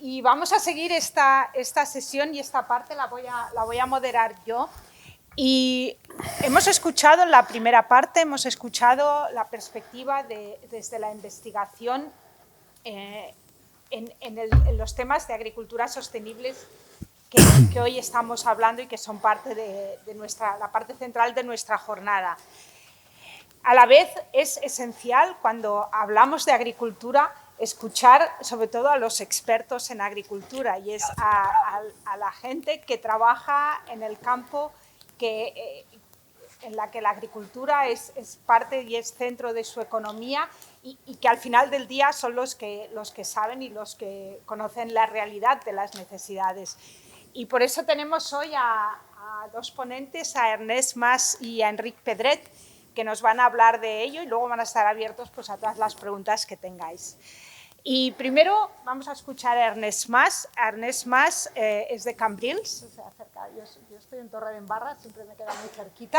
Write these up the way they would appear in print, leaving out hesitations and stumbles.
Y vamos a seguir esta sesión y esta parte la voy a moderar yo. Y hemos escuchado en la primera parte, hemos escuchado la perspectiva desde la investigación en los temas de agricultura sostenibles que hoy estamos hablando y que son parte de la parte central de nuestra jornada. A la vez es esencial cuando hablamos de agricultura escuchar sobre todo a los expertos en agricultura y es a la gente que trabaja en el campo en la que la agricultura es parte y es centro de su economía y que al final del día son los que saben y los que conocen la realidad de las necesidades. Y por eso tenemos hoy a dos ponentes, a Ernest Mas y a Enric Pedret, que nos van a hablar de ello y luego van a estar abiertos pues, a todas las preguntas que tengáis. Y primero vamos a escuchar a Ernest Mas. Ernest Mas es de Cambrils, o sea, cerca. Yo estoy en Torredembarra, siempre me queda muy cerquita.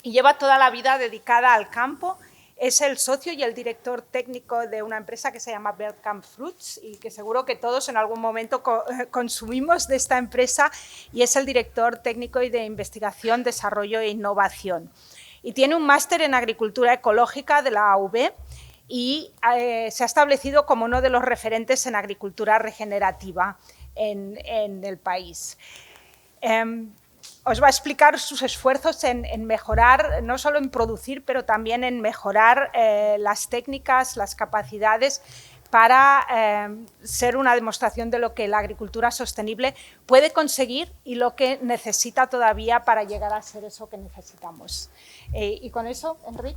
Y lleva toda la vida dedicada al campo. Es el socio y el director técnico de una empresa que se llama Bergkamp Fruits y que seguro que todos en algún momento consumimos de esta empresa y es el director técnico y de investigación, desarrollo e innovación. Y tiene un máster en agricultura ecológica de la UB y se ha establecido como uno de los referentes en agricultura regenerativa en el país. Os va a explicar sus esfuerzos en mejorar, no solo en producir, pero también en mejorar las técnicas, las capacidades para ser una demostración de lo que la agricultura sostenible puede conseguir y lo que necesita todavía para llegar a ser eso que necesitamos. Y con eso, Enric.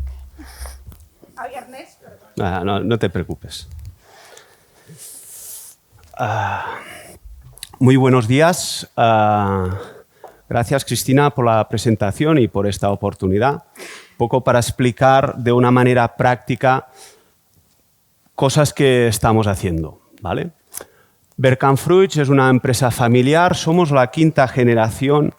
Ernest, perdón. No te preocupes. Muy buenos días. Gracias, Cristina, por la presentación y por esta oportunidad. Un poco para explicar de una manera práctica cosas que estamos haciendo, ¿vale? Bergkamp Fruits es una empresa familiar, somos la quinta generación,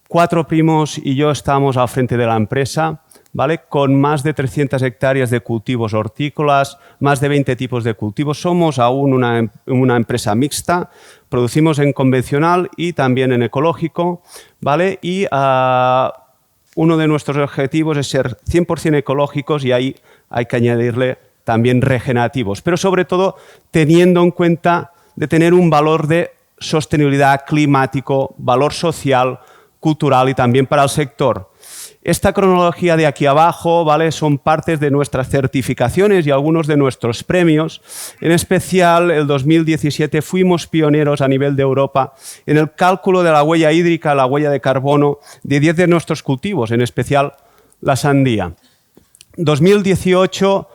4 primos y yo estamos al frente de la empresa, ¿vale? Con más de 300 hectáreas de cultivos hortícolas, más de 20 tipos de cultivos. Somos aún una empresa mixta, producimos en convencional y también en ecológico, ¿vale? Y uno de nuestros objetivos es ser 100% ecológicos y ahí hay que añadirle también regenerativos, pero sobre todo teniendo en cuenta de tener un valor de sostenibilidad climático, valor social, cultural y también para el sector. Esta cronología de aquí abajo, ¿vale? Son partes de nuestras certificaciones y algunos de nuestros premios. En especial, el 2017 fuimos pioneros a nivel de Europa en el cálculo de la huella hídrica, la huella de carbono de 10 de nuestros cultivos, en especial la sandía. 2018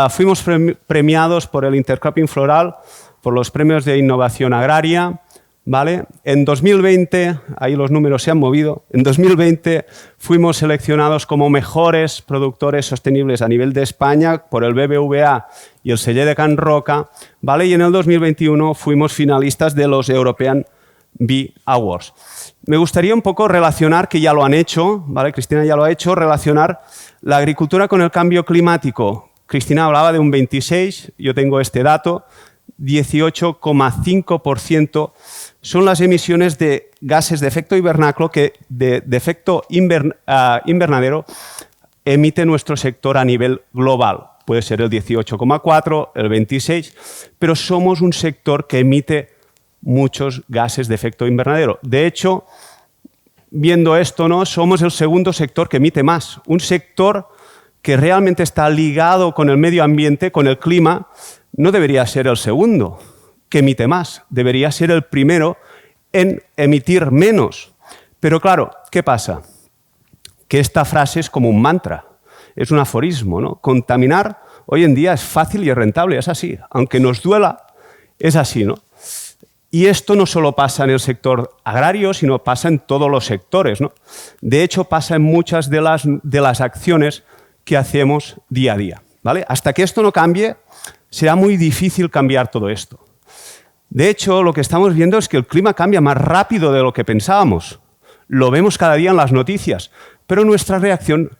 fuimos premiados por el Intercropping Floral, por los premios de innovación agraria. ¿Vale? En 2020, ahí los números se han movido, en 2020 fuimos seleccionados como mejores productores sostenibles a nivel de España por el BBVA y el Celler de Can Roca, ¿vale? Y en el 2021 fuimos finalistas de los European Bee Awards. Me gustaría un poco relacionar, que ya lo han hecho, ¿vale? Cristina ya lo ha hecho, relacionar la agricultura con el cambio climático. Cristina hablaba de un 26, yo tengo este dato, 18,5% son las emisiones de gases de efecto invernadero que de efecto invernadero emite nuestro sector a nivel global. Puede ser el 18,4, el 26, pero somos un sector que emite muchos gases de efecto invernadero. De hecho, viendo esto, ¿no? Somos el segundo sector que emite más. Un sector que realmente está ligado con el medio ambiente, con el clima, no debería ser el segundo que emite más, debería ser el primero en emitir menos. Pero claro, ¿qué pasa? Que esta frase es como un mantra, es un aforismo, ¿no? Contaminar hoy en día es fácil y es rentable, es así. Aunque nos duela, es así, ¿no? Y esto no solo pasa en el sector agrario, sino pasa en todos los sectores, ¿no? De hecho, pasa en muchas de las acciones que hacemos día a día, ¿vale? Hasta que esto no cambie, será muy difícil cambiar todo esto. De hecho, lo que estamos viendo es que el clima cambia más rápido de lo que pensábamos. Lo vemos cada día en las noticias, pero nuestra reacción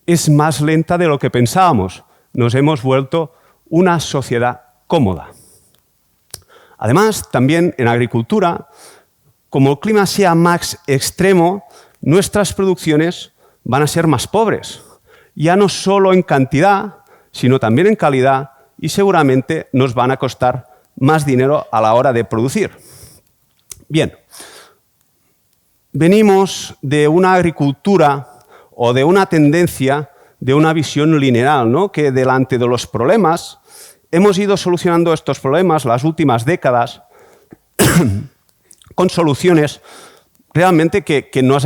es más lenta de lo que pensábamos. Nos hemos vuelto una sociedad cómoda. Además, también en agricultura, como el clima sea más extremo, nuestras producciones van a ser más pobres, ya no solo en cantidad, sino también en calidad, y seguramente nos van a costar más dinero a la hora de producir. Bien, venimos de una agricultura o de una tendencia de una visión lineal, ¿no? Que delante de los problemas hemos ido solucionando estos problemas las últimas décadas con soluciones realmente que nos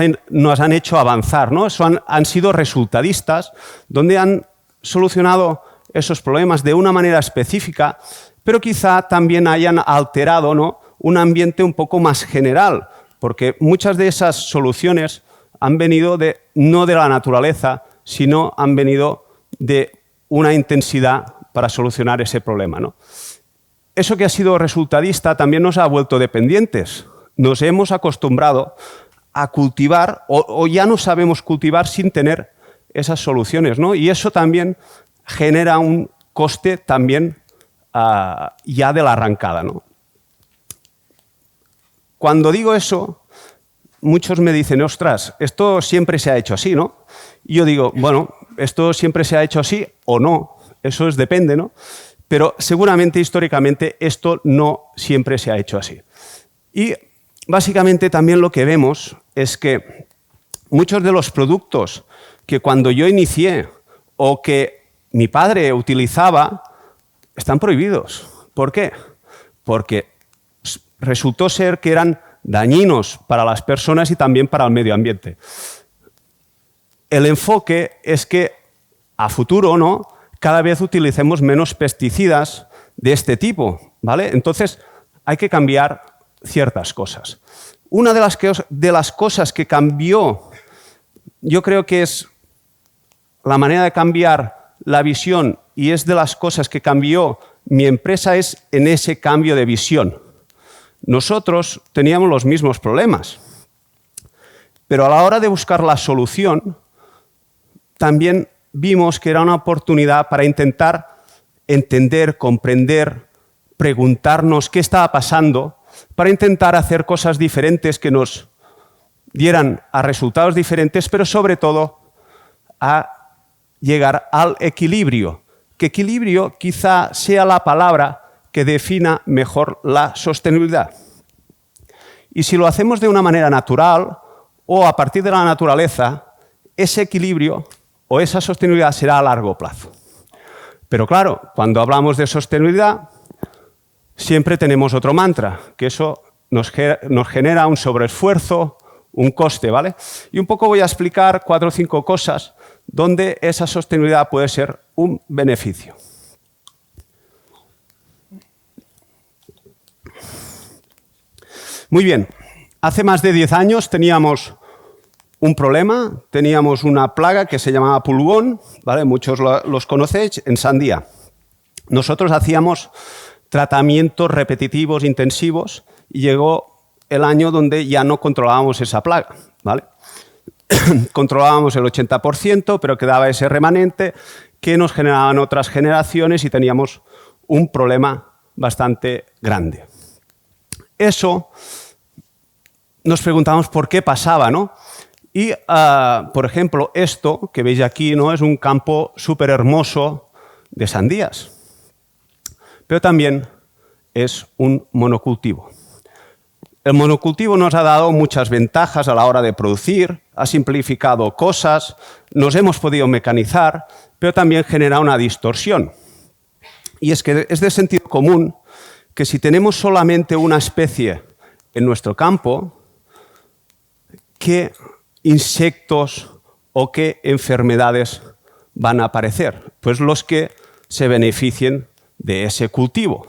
han hecho avanzar, ¿no? Han sido resultadistas, donde han solucionado esos problemas de una manera específica, pero quizá también hayan alterado, ¿no?, un ambiente un poco más general, porque muchas de esas soluciones han venido no de la naturaleza, sino han venido de una intensidad para solucionar ese problema, ¿no? Eso que ha sido resultadista también nos ha vuelto dependientes. Nos hemos acostumbrado a cultivar o ya no sabemos cultivar sin tener esas soluciones, ¿no? Y eso también genera un coste también ya de la arrancada, ¿no? Cuando digo eso, muchos me dicen, ostras, esto siempre se ha hecho así, ¿no? Y yo digo, bueno, esto siempre se ha hecho así o no, eso depende, ¿no? Pero seguramente históricamente esto no siempre se ha hecho así. Y básicamente también lo que vemos es que muchos de los productos que cuando yo inicié o que mi padre utilizaba están prohibidos. ¿Por qué? Porque resultó ser que eran dañinos para las personas y también para el medio ambiente. El enfoque es que a futuro, ¿no?, cada vez utilicemos menos pesticidas de este tipo, ¿vale? Entonces hay que cambiar ciertas cosas. Una de las cosas que cambió, yo creo que es la manera de cambiar la visión y es de las cosas que cambió mi empresa, es en ese cambio de visión. Nosotros teníamos los mismos problemas, pero a la hora de buscar la solución, también vimos que era una oportunidad para intentar entender, comprender, preguntarnos qué estaba pasando, para intentar hacer cosas diferentes que nos dieran a resultados diferentes, pero sobre todo a llegar al equilibrio, que equilibrio quizá sea la palabra que defina mejor la sostenibilidad. Y si lo hacemos de una manera natural o a partir de la naturaleza, ese equilibrio o esa sostenibilidad será a largo plazo. Pero claro, cuando hablamos de sostenibilidad, siempre tenemos otro mantra, que eso nos genera un sobreesfuerzo, un coste, ¿vale? Y un poco voy a explicar 4 o 5 cosas donde esa sostenibilidad puede ser un beneficio. Muy bien, hace más de 10 años teníamos un problema, teníamos una plaga que se llamaba pulgón, ¿vale? Muchos los conocéis, en sandía. Nosotros hacíamos tratamientos repetitivos, intensivos, y llegó el año donde ya no controlábamos esa plaga, ¿vale? Controlábamos el 80%, pero quedaba ese remanente que nos generaban otras generaciones y teníamos un problema bastante grande. Eso nos preguntamos por qué pasaba, ¿no? Y, por ejemplo, esto que veis aquí, ¿no?, es un campo súper hermoso de sandías, pero también es un monocultivo. El monocultivo nos ha dado muchas ventajas a la hora de producir, ha simplificado cosas, nos hemos podido mecanizar, pero también genera una distorsión. Y es que es de sentido común que si tenemos solamente una especie en nuestro campo, ¿qué insectos o qué enfermedades van a aparecer? Pues los que se beneficien de ese cultivo.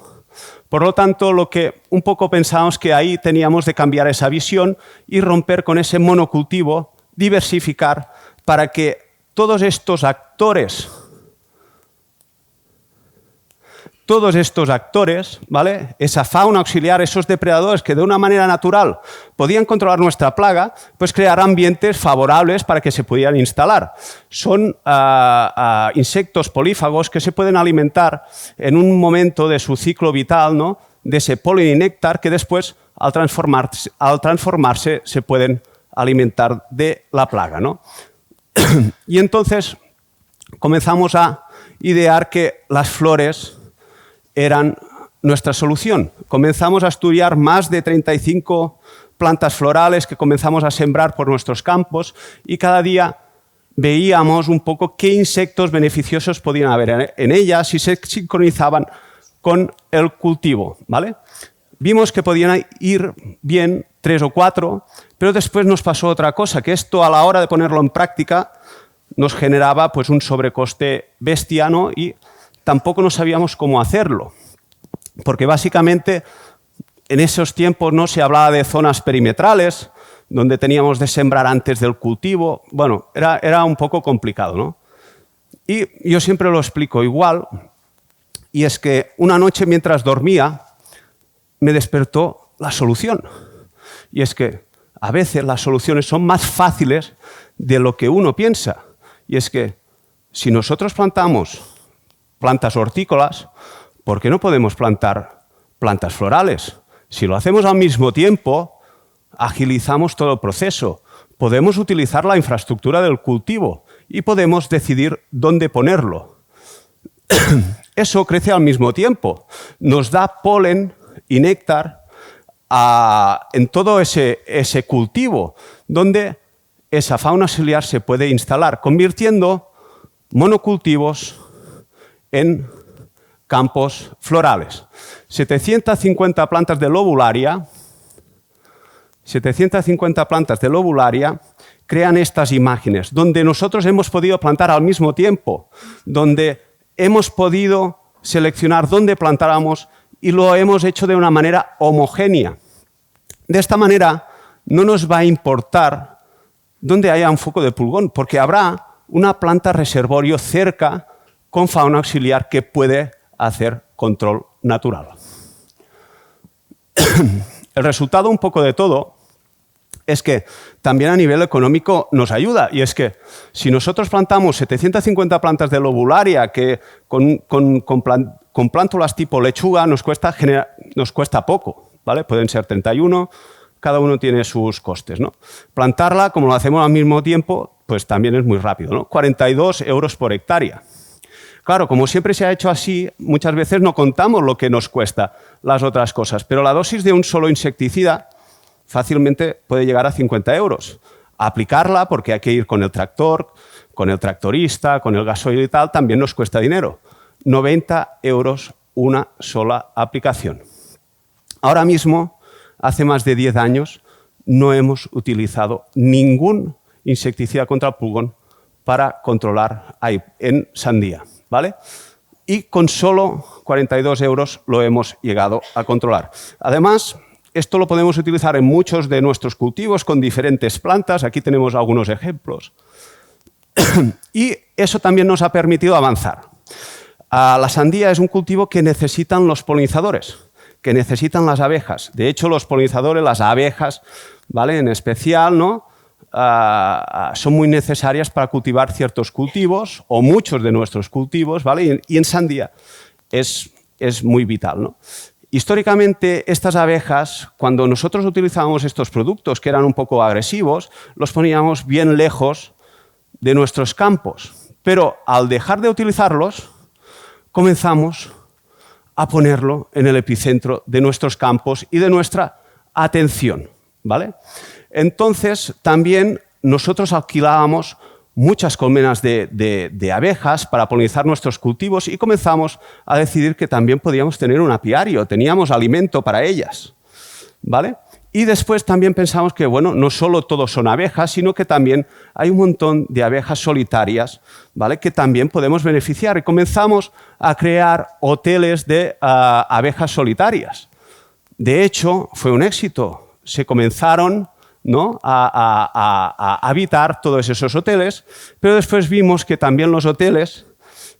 Por lo tanto, lo que un poco pensamos que ahí teníamos de cambiar esa visión y romper con ese monocultivo, diversificar, para que todos estos actores, ¿vale?, esa fauna auxiliar, esos depredadores que de una manera natural podían controlar nuestra plaga, pues crear ambientes favorables para que se pudieran instalar. Son insectos polífagos que se pueden alimentar en un momento de su ciclo vital, ¿no?, de ese polen y néctar que después, al transformarse se pueden alimentar de la plaga, ¿no? Y entonces comenzamos a idear que las flores eran nuestra solución. Comenzamos a estudiar más de 35 plantas florales que comenzamos a sembrar por nuestros campos y cada día veíamos un poco qué insectos beneficiosos podían haber en ellas y se sincronizaban con el cultivo, ¿vale? Vimos que podían ir bien 3 o 4, pero después nos pasó otra cosa, que esto a la hora de ponerlo en práctica nos generaba pues, un sobrecoste bestiano y tampoco no sabíamos cómo hacerlo. Porque básicamente en esos tiempos no se hablaba de zonas perimetrales, donde teníamos de sembrar antes del cultivo. Bueno, era un poco complicado, ¿no? Y yo siempre lo explico igual, y es que una noche mientras dormía me despertó la solución. Y es que a veces las soluciones son más fáciles de lo que uno piensa. Y es que si nosotros plantamos plantas hortícolas, ¿por qué no podemos plantar plantas florales? Si lo hacemos al mismo tiempo, agilizamos todo el proceso. Podemos utilizar la infraestructura del cultivo y podemos decidir dónde ponerlo. Eso crece al mismo tiempo. Nos da polen y néctar en todo ese cultivo, donde esa fauna auxiliar se puede instalar, convirtiendo monocultivos en campos florales. 750 plantas de lobularia crean estas imágenes, donde nosotros hemos podido plantar al mismo tiempo, donde hemos podido seleccionar dónde plantáramos y lo hemos hecho de una manera homogénea. De esta manera no nos va a importar dónde haya un foco de pulgón, porque habrá una planta reservorio cerca con fauna auxiliar que puede hacer control natural. El resultado un poco de todo es que también a nivel económico nos ayuda, y es que si nosotros plantamos 750 plantas de lobularia que con plántulas tipo lechuga nos cuesta poco, ¿vale? Pueden ser 31, cada uno tiene sus costes, ¿no? Plantarla, como lo hacemos al mismo tiempo, pues también es muy rápido, ¿no? 42 euros por hectárea. Claro, como siempre se ha hecho así, muchas veces no contamos lo que nos cuesta las otras cosas, pero la dosis de un solo insecticida fácilmente puede llegar a 50 euros. Aplicarla, porque hay que ir con el tractor, con el tractorista, con el gasoil y tal, también nos cuesta dinero. 90 euros una sola aplicación. Ahora mismo, hace más de 10 años, no hemos utilizado ningún insecticida contra el pulgón para controlar en sandía, ¿vale? Y con solo 42 euros lo hemos llegado a controlar. Además, esto lo podemos utilizar en muchos de nuestros cultivos con diferentes plantas. Aquí tenemos algunos ejemplos. Y eso también nos ha permitido avanzar. La sandía es un cultivo que necesitan los polinizadores, que necesitan las abejas. De hecho, los polinizadores, las abejas, ¿vale? En especial, ¿no? Son muy necesarias para cultivar ciertos cultivos o muchos de nuestros cultivos, ¿vale? Y en sandía es muy vital, ¿no? Históricamente, estas abejas, cuando nosotros utilizábamos estos productos que eran un poco agresivos, los poníamos bien lejos de nuestros campos. Pero al dejar de utilizarlos, comenzamos a ponerlo en el epicentro de nuestros campos y de nuestra atención, ¿vale? Entonces, también nosotros alquilábamos muchas colmenas de abejas para polinizar nuestros cultivos y comenzamos a decidir que también podíamos tener un apiario, teníamos alimento para ellas, ¿vale? Y después también pensamos que, bueno, no solo todos son abejas, sino que también hay un montón de abejas solitarias, ¿vale? Que también podemos beneficiar. Y comenzamos a crear hoteles de abejas solitarias. De hecho, fue un éxito. Se comenzaron, ¿no? a habitar todos esos hoteles, pero después vimos que también los hoteles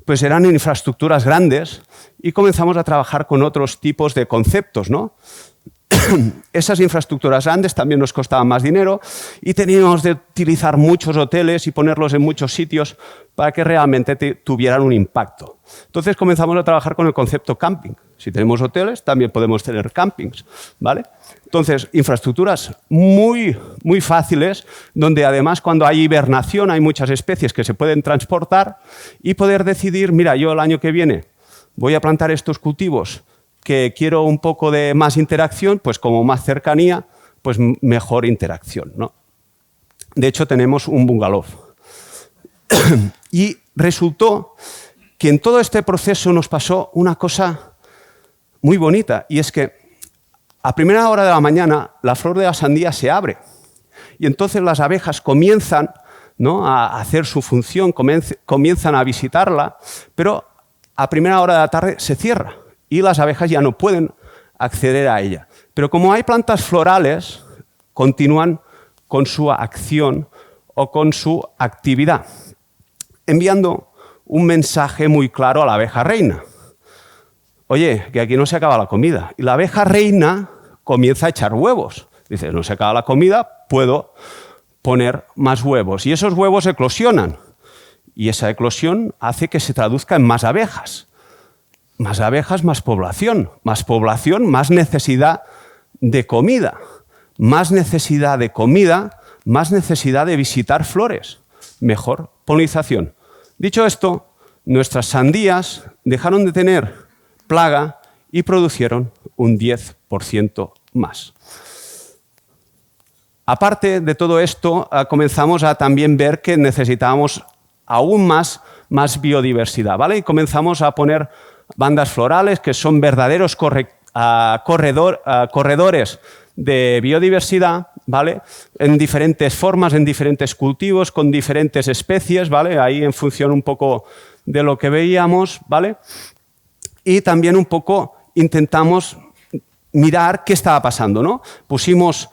pues eran infraestructuras grandes y comenzamos a trabajar con otros tipos de conceptos, ¿no? Esas infraestructuras grandes también nos costaban más dinero y teníamos de utilizar muchos hoteles y ponerlos en muchos sitios para que realmente tuvieran un impacto. Entonces comenzamos a trabajar con el concepto camping. Si tenemos hoteles, también podemos tener campings, ¿vale? Entonces, infraestructuras muy, muy fáciles, donde además cuando hay hibernación hay muchas especies que se pueden transportar y poder decidir, mira, yo el año que viene voy a plantar estos cultivos que quiero un poco de más interacción, pues como más cercanía, pues mejor interacción, ¿no? De hecho, tenemos un bungalow. Y resultó que en todo este proceso nos pasó una cosa muy bonita, y es que a primera hora de la mañana la flor de la sandía se abre y entonces las abejas comienzan, ¿no?, a hacer su función, comienzan a visitarla, pero a primera hora de la tarde se cierra y las abejas ya no pueden acceder a ella. Pero como hay plantas florales, continúan con su acción o con su actividad, enviando un mensaje muy claro a la abeja reina. Oye, que aquí no se acaba la comida. Y la abeja reina comienza a echar huevos. Dice, no se acaba la comida, puedo poner más huevos. Y esos huevos eclosionan. Y esa eclosión hace que se traduzca en más abejas. Más abejas, más población. Más población, más necesidad de comida. Más necesidad de comida, más necesidad de visitar flores. Mejor polinización. Dicho esto, nuestras sandías dejaron de tener plaga y produjeron un 10% más. Aparte de todo esto, comenzamos a también ver que necesitábamos aún más biodiversidad, ¿vale? Y comenzamos a poner bandas florales que son verdaderos corredores de biodiversidad, ¿vale? En diferentes formas, en diferentes cultivos, con diferentes especies, ¿vale? Ahí en función un poco de lo que veíamos, ¿vale? Y también un poco intentamos mirar qué estaba pasando, ¿no? Pusimos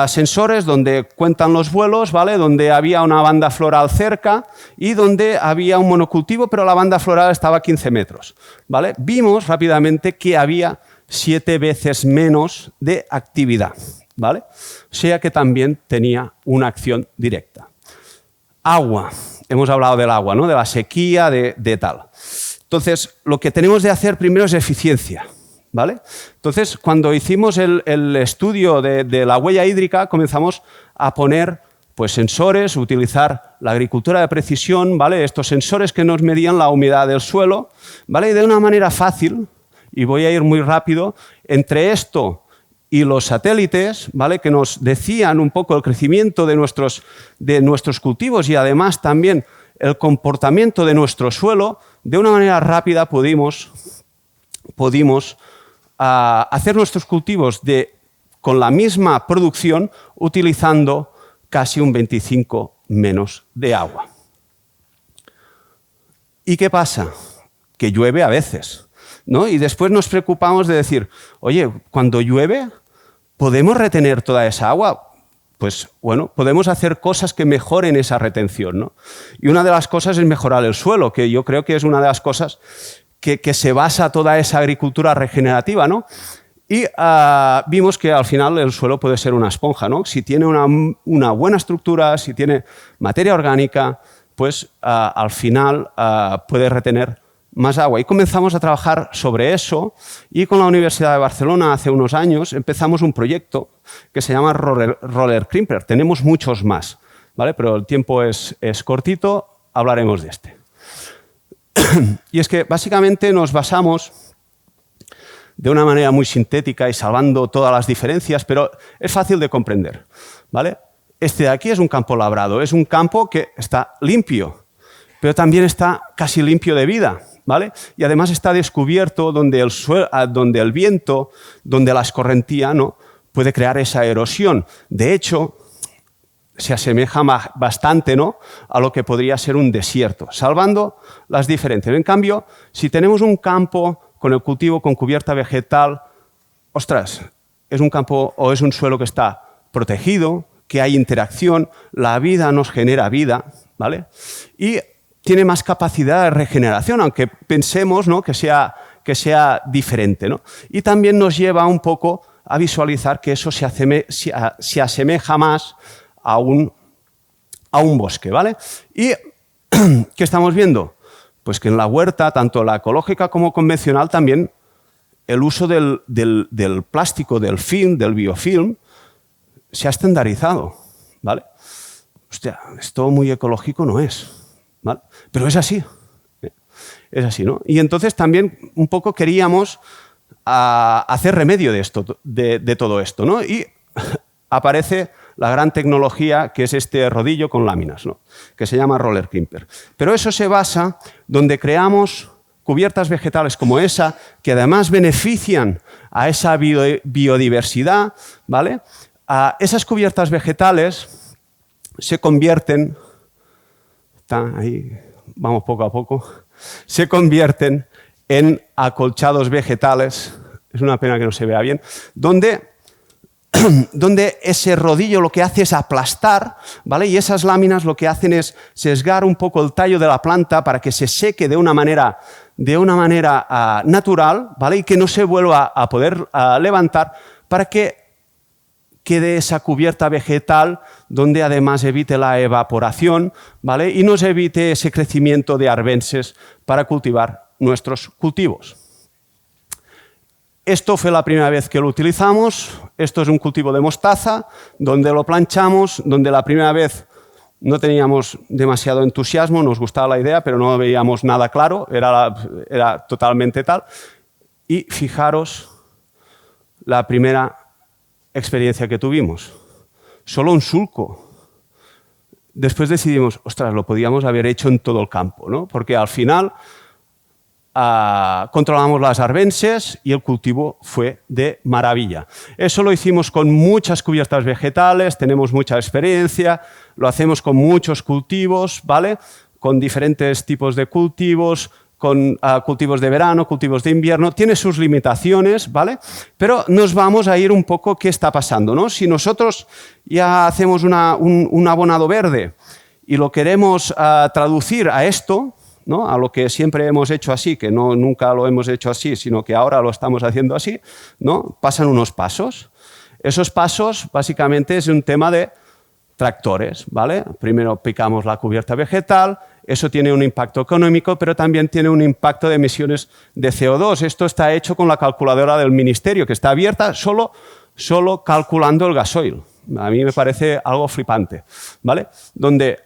sensores donde cuentan los vuelos, ¿vale? Donde había una banda floral cerca y donde había un monocultivo, pero la banda floral estaba a 15 metros, ¿vale? Vimos rápidamente que había 7 veces menos de actividad, ¿vale? O sea que también tenía una acción directa. Agua. Hemos hablado del agua, ¿no? De la sequía, de tal. Entonces, lo que tenemos de hacer primero es eficiencia, ¿vale? Entonces, cuando hicimos el estudio de la huella hídrica, comenzamos a poner pues, sensores, utilizar la agricultura de precisión, ¿vale? Estos sensores que nos medían la humedad del suelo, ¿vale? Y de una manera fácil, y voy a ir muy rápido, entre esto y los satélites, ¿vale?, que nos decían un poco el crecimiento de nuestros cultivos y además también el comportamiento de nuestro suelo, de una manera rápida pudimos hacer nuestros cultivos con la misma producción utilizando casi un 25 menos de agua. ¿Y qué pasa? Que llueve a veces, ¿no? Y después nos preocupamos de decir, oye, cuando llueve, ¿podemos retener toda esa agua? Pues bueno, podemos hacer cosas que mejoren esa retención, ¿no? Y una de las cosas es mejorar el suelo, que yo creo que es una de las cosas que se basa toda esa agricultura regenerativa, ¿no? Y vimos que al final el suelo puede ser una esponja, ¿no? Si tiene una buena estructura, si tiene materia orgánica, pues al final puede retener más agua. Y comenzamos a trabajar sobre eso y con la Universidad de Barcelona hace unos años empezamos un proyecto que se llama Roller Creeper. Tenemos muchos más, ¿vale? Pero el tiempo es cortito, hablaremos de este. Y es que básicamente nos basamos de una manera muy sintética y salvando todas las diferencias, pero es fácil de comprender, ¿vale? Este de aquí es un campo labrado, es un campo que está limpio, pero también está casi limpio de vida, ¿vale? Y además está descubierto donde el viento, donde la escorrentía, ¿no?, puede crear esa erosión. De hecho, se asemeja bastante, ¿no?, a lo que podría ser un desierto, salvando las diferencias. En cambio, si tenemos un campo con el cultivo con cubierta vegetal, ostras, es un campo o es un suelo que está protegido, que hay interacción, la vida nos genera vida, ¿vale? Y tiene más capacidad de regeneración, aunque pensemos, ¿no?, que sea diferente, ¿no? Y también nos lleva un poco a visualizar que eso se asemeja más a un bosque, ¿vale? ¿Y qué estamos viendo? Pues que en la huerta, tanto la ecológica como convencional, también el uso del plástico, del film, del biofilm, se ha estandarizado, ¿vale? Hostia, esto muy ecológico no es, ¿vale? Pero es así. Es así, ¿no? Y entonces también un poco queríamos hacer remedio de esto, de todo esto, ¿no? Y aparece la gran tecnología que es este rodillo con láminas, ¿no? Que se llama Roller Crimper. Pero eso se basa donde creamos cubiertas vegetales como esa, que además benefician a esa biodiversidad, ¿vale? Esas cubiertas vegetales se convierten, está ahí, vamos poco a poco, se convierten en acolchados vegetales, es una pena que no se vea bien, donde ese rodillo lo que hace es aplastar, ¿vale? Y esas láminas lo que hacen es sesgar un poco el tallo de la planta para que se seque de una manera natural, ¿vale? Y que no se vuelva a poder levantar para que quede esa cubierta vegetal donde además evite la evaporación, ¿vale? Y nos evite ese crecimiento de arbences para cultivar nuestros cultivos. Esto fue la primera vez que lo utilizamos. Esto es un cultivo de mostaza, donde lo planchamos, donde la primera vez no teníamos demasiado entusiasmo, nos gustaba la idea, pero no veíamos nada claro, era totalmente tal. Y fijaros la primera experiencia que tuvimos. Solo un sulco. Después decidimos, ostras, lo podíamos haber hecho en todo el campo, ¿no? Porque al final controlamos las arbences y el cultivo fue de maravilla. Eso lo hicimos con muchas cubiertas vegetales, tenemos mucha experiencia, lo hacemos con muchos cultivos, ¿vale? Con diferentes tipos de cultivos, con cultivos de verano, cultivos de invierno, tiene sus limitaciones, ¿vale? Pero nos vamos a ir un poco qué está pasando, ¿no? Si nosotros ya hacemos un abonado verde y lo queremos traducir a esto, ¿no? A lo que siempre hemos hecho así, que nunca lo hemos hecho así, sino que ahora lo estamos haciendo así, ¿no? Pasan unos pasos. Esos pasos básicamente es un tema de tractores, ¿vale? Primero picamos la cubierta vegetal, eso tiene un impacto económico, pero también tiene un impacto de emisiones de CO2. Esto está hecho con la calculadora del ministerio, que está abierta solo calculando el gasoil. A mí me parece algo flipante, ¿vale? Donde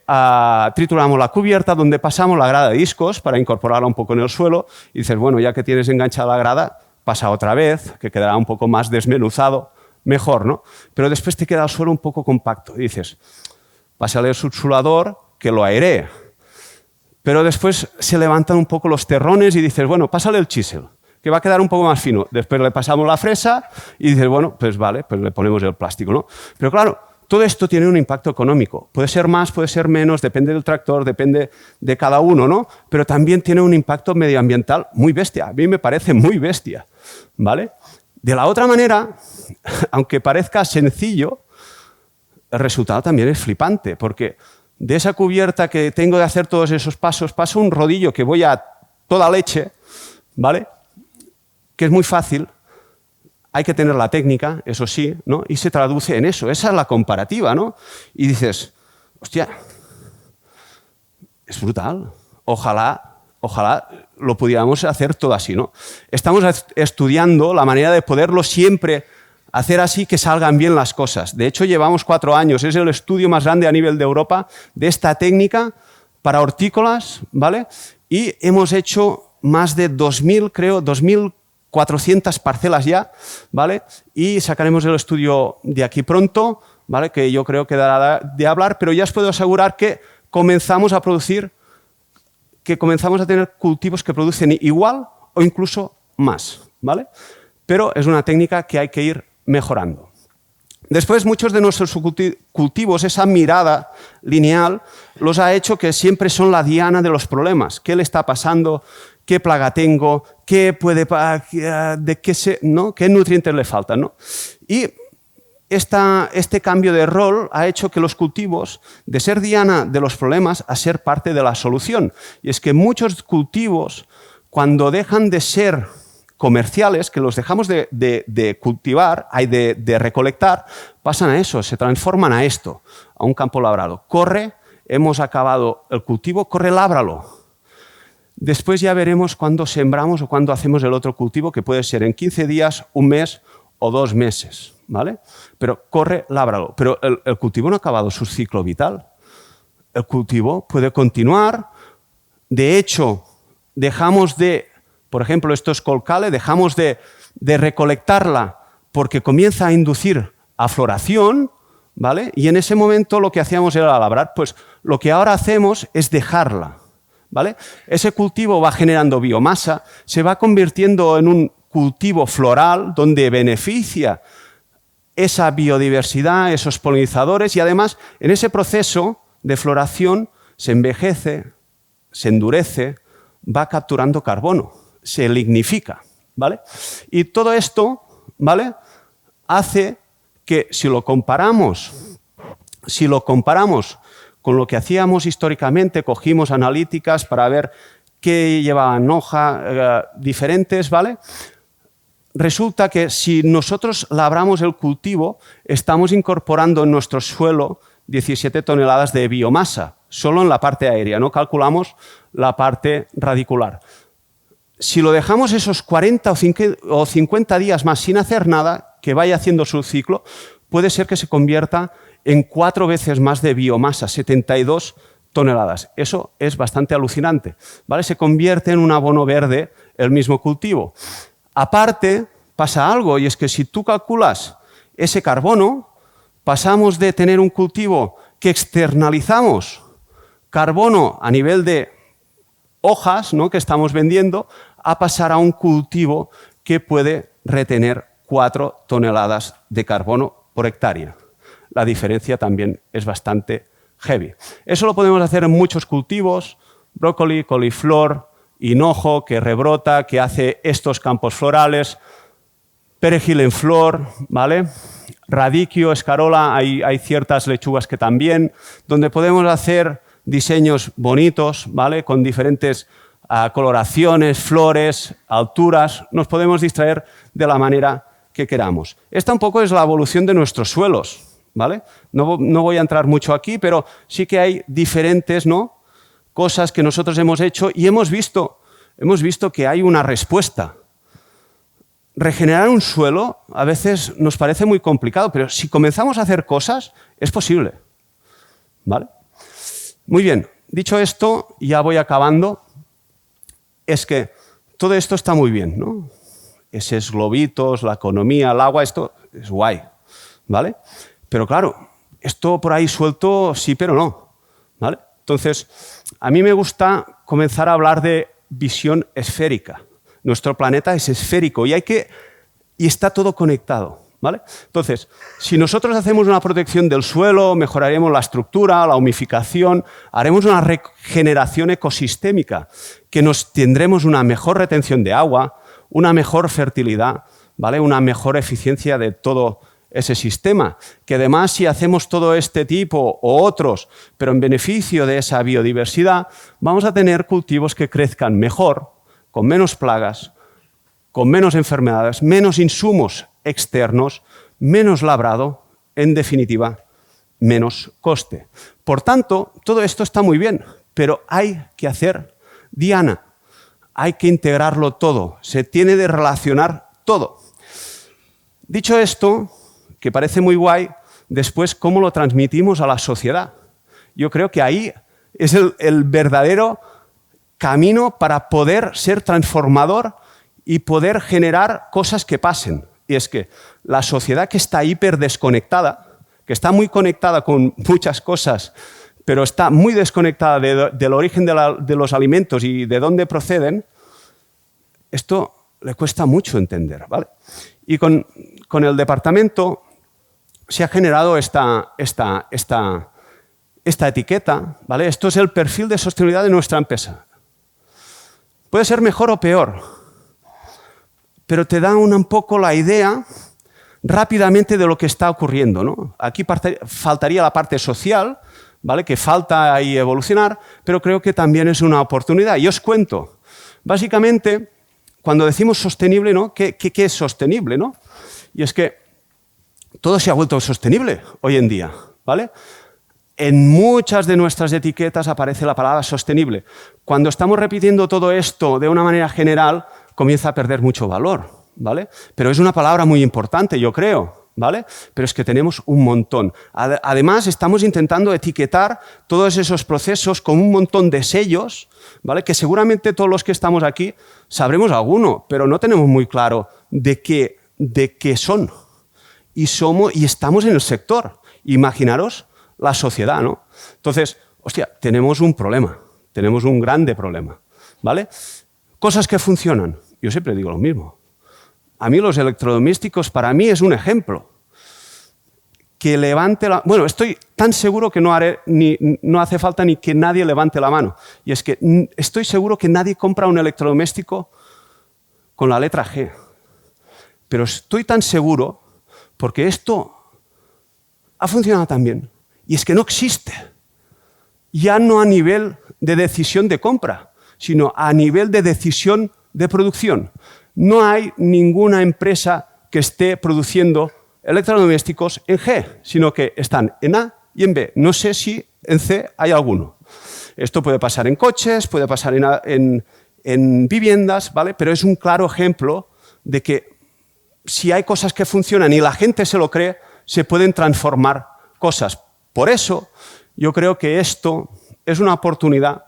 trituramos la cubierta, donde pasamos la grada de discos para incorporarla un poco en el suelo y dices, bueno, ya que tienes enganchada la grada, pasa otra vez, que quedará un poco más desmenuzado, mejor, ¿no? Pero después te queda el suelo un poco compacto. Y dices, pásale el subsulador, que lo airee. Pero después se levantan un poco los terrones y dices, bueno, pásale el chisel, que va a quedar un poco más fino. Después le pasamos la fresa y dices, bueno, pues vale, pues le ponemos el plástico, ¿no? Pero claro, todo esto tiene un impacto económico. Puede ser más, puede ser menos, depende del tractor, depende de cada uno, ¿no? Pero también tiene un impacto medioambiental muy bestia. A mí me parece muy bestia, ¿vale? De la otra manera, aunque parezca sencillo, el resultado también es flipante, porque de esa cubierta que tengo de hacer todos esos pasos, paso un rodillo que voy a toda leche, ¿vale? Que es muy fácil, hay que tener la técnica, eso sí, ¿no? Y se traduce en eso, esa es la comparativa, ¿no? Y dices, hostia, es brutal, ojalá lo pudiéramos hacer todo así, ¿no? Estamos estudiando la manera de poderlo siempre hacer así que salgan bien las cosas. De hecho, llevamos 4 años, es el estudio más grande a nivel de Europa de esta técnica para hortícolas, ¿vale? Y hemos hecho más de 2.000, creo, 2.400 parcelas ya, ¿vale? Y sacaremos el estudio de aquí pronto, ¿vale? Que yo creo que dará de hablar, pero ya os puedo asegurar que comenzamos a tener cultivos que producen igual o incluso más, ¿vale? Pero es una técnica que hay que ir mejorando. Después, muchos de nuestros cultivos, esa mirada lineal, los ha hecho que siempre son la diana de los problemas. ¿Qué le está pasando? ¿Qué plaga tengo? ¿Qué nutrientes le faltan? ¿No? Y este cambio de rol ha hecho que los cultivos, de ser diana de los problemas, a ser parte de la solución. Y es que muchos cultivos, cuando dejan de ser comerciales, que los dejamos de cultivar, de recolectar, pasan a eso, se transforman a esto, a un campo labrado. Corre, hemos acabado el cultivo, corre, lábralo. Después ya veremos cuándo sembramos o cuándo hacemos el otro cultivo, que puede ser en 15 días, un mes o 2 meses, ¿vale? Pero corre, lábralo. Pero el cultivo no ha acabado su ciclo vital. El cultivo puede continuar. De hecho, dejamos de, por ejemplo, esto es colcale, dejamos de recolectarla porque comienza a inducir a floración, ¿vale? Y en ese momento lo que hacíamos era labrar. Pues lo que ahora hacemos es dejarla, ¿vale? Ese cultivo va generando biomasa, se va convirtiendo en un cultivo floral donde beneficia esa biodiversidad, esos polinizadores, y además en ese proceso de floración se envejece, se endurece, va capturando carbono, se lignifica, ¿vale? Y todo esto, ¿vale?, hace que si lo comparamos con lo que hacíamos históricamente, cogimos analíticas para ver qué llevaban hoja diferentes, ¿vale? Resulta que si nosotros labramos el cultivo, estamos incorporando en nuestro suelo 17 toneladas de biomasa, solo en la parte aérea, no calculamos la parte radicular. Si lo dejamos esos 40 o 50 días más sin hacer nada, que vaya haciendo su ciclo, puede ser que se convierta en 4 veces más de biomasa, 72 toneladas. Eso es bastante alucinante, ¿vale? Se convierte en un abono verde el mismo cultivo. Aparte, pasa algo, y es que si tú calculas ese carbono, pasamos de tener un cultivo que externalizamos carbono a nivel de hojas, ¿no?, que estamos vendiendo, a pasar a un cultivo que puede retener 4 toneladas de carbono por hectárea. La diferencia también es bastante heavy. Eso lo podemos hacer en muchos cultivos: brócoli, coliflor, hinojo, que rebrota, que hace estos campos florales, perejil en flor, ¿vale? Radicchio, escarola, hay ciertas lechugas que también, donde podemos hacer diseños bonitos, ¿vale?, con diferentes coloraciones, flores, alturas. Nos podemos distraer de la manera que queramos. Esta un poco es la evolución de nuestros suelos, ¿vale? No voy a entrar mucho aquí, pero sí que hay diferentes, ¿no?, cosas que nosotros hemos hecho y hemos visto que hay una respuesta. Regenerar un suelo a veces nos parece muy complicado, pero si comenzamos a hacer cosas, es posible, ¿vale? Muy bien, dicho esto, ya voy acabando. Es que todo esto está muy bien, ¿no? Esos globitos, la economía, el agua, esto es guay, ¿vale? Pero claro, esto por ahí suelto sí, pero no, ¿vale? Entonces, a mí me gusta comenzar a hablar de visión esférica. Nuestro planeta es esférico y está todo conectado, ¿vale? Entonces, si nosotros hacemos una protección del suelo, mejoraremos la estructura, la humificación, haremos una regeneración ecosistémica, que tendremos una mejor retención de agua, una mejor fertilidad, ¿vale?, una mejor eficiencia de todo ese sistema, que además si hacemos todo este tipo o otros, pero en beneficio de esa biodiversidad, vamos a tener cultivos que crezcan mejor, con menos plagas, con menos enfermedades, menos insumos externos, menos labrado, en definitiva, menos coste. Por tanto, todo esto está muy bien, pero hay que hacer diana, hay que integrarlo todo, se tiene de relacionar todo. Dicho esto, que parece muy guay, después, ¿cómo lo transmitimos a la sociedad? Yo creo que ahí es el verdadero camino para poder ser transformador y poder generar cosas que pasen. Y es que la sociedad que está hiper desconectada, que está muy conectada con muchas cosas, pero está muy desconectada del origen de los alimentos y de dónde proceden, esto le cuesta mucho entender, ¿vale? Y con el departamento se ha generado esta etiqueta, ¿vale? Esto es el perfil de sostenibilidad de nuestra empresa. Puede ser mejor o peor, pero te da un poco la idea rápidamente de lo que está ocurriendo, ¿no? Aquí faltaría la parte social, ¿vale?, que falta ahí evolucionar, pero creo que también es una oportunidad. Y os cuento, básicamente, cuando decimos sostenible, ¿no? ¿Qué es sostenible, ¿no? Y es que todo se ha vuelto sostenible hoy en día, ¿vale? En muchas de nuestras etiquetas aparece la palabra sostenible. Cuando estamos repitiendo todo esto de una manera general, comienza a perder mucho valor, ¿vale? Pero es una palabra muy importante, yo creo, ¿vale? Pero es que tenemos un montón. Además, estamos intentando etiquetar todos esos procesos con un montón de sellos, ¿vale? Que seguramente todos los que estamos aquí sabremos alguno, pero no tenemos muy claro de qué son. Y estamos en el sector. Imaginaros la sociedad, ¿no? Entonces, hostia, tenemos un problema, tenemos un grande problema, ¿vale? Cosas que funcionan. Yo siempre digo lo mismo. A mí los electrodomésticos, para mí es un ejemplo. Que levante la... Bueno, estoy tan seguro que no hace falta ni que nadie levante la mano. Y es que estoy seguro que nadie compra un electrodoméstico con la letra G. Pero estoy tan seguro porque esto ha funcionado tan bien. Y es que no existe. Ya no a nivel de decisión de compra, sino a nivel de decisión de producción. No hay ninguna empresa que esté produciendo electrodomésticos en G, sino que están en A y en B. No sé si en C hay alguno. Esto puede pasar en coches, puede pasar en viviendas, ¿vale? Pero es un claro ejemplo de que si hay cosas que funcionan y la gente se lo cree, se pueden transformar cosas. Por eso, yo creo que esto es una oportunidad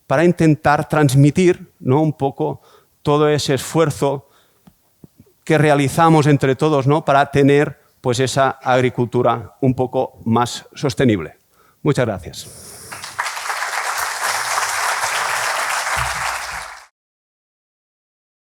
para intentar transmitir, ¿no?, un poco todo ese esfuerzo que realizamos entre todos, ¿no?, para tener pues, esa agricultura un poco más sostenible. Muchas gracias.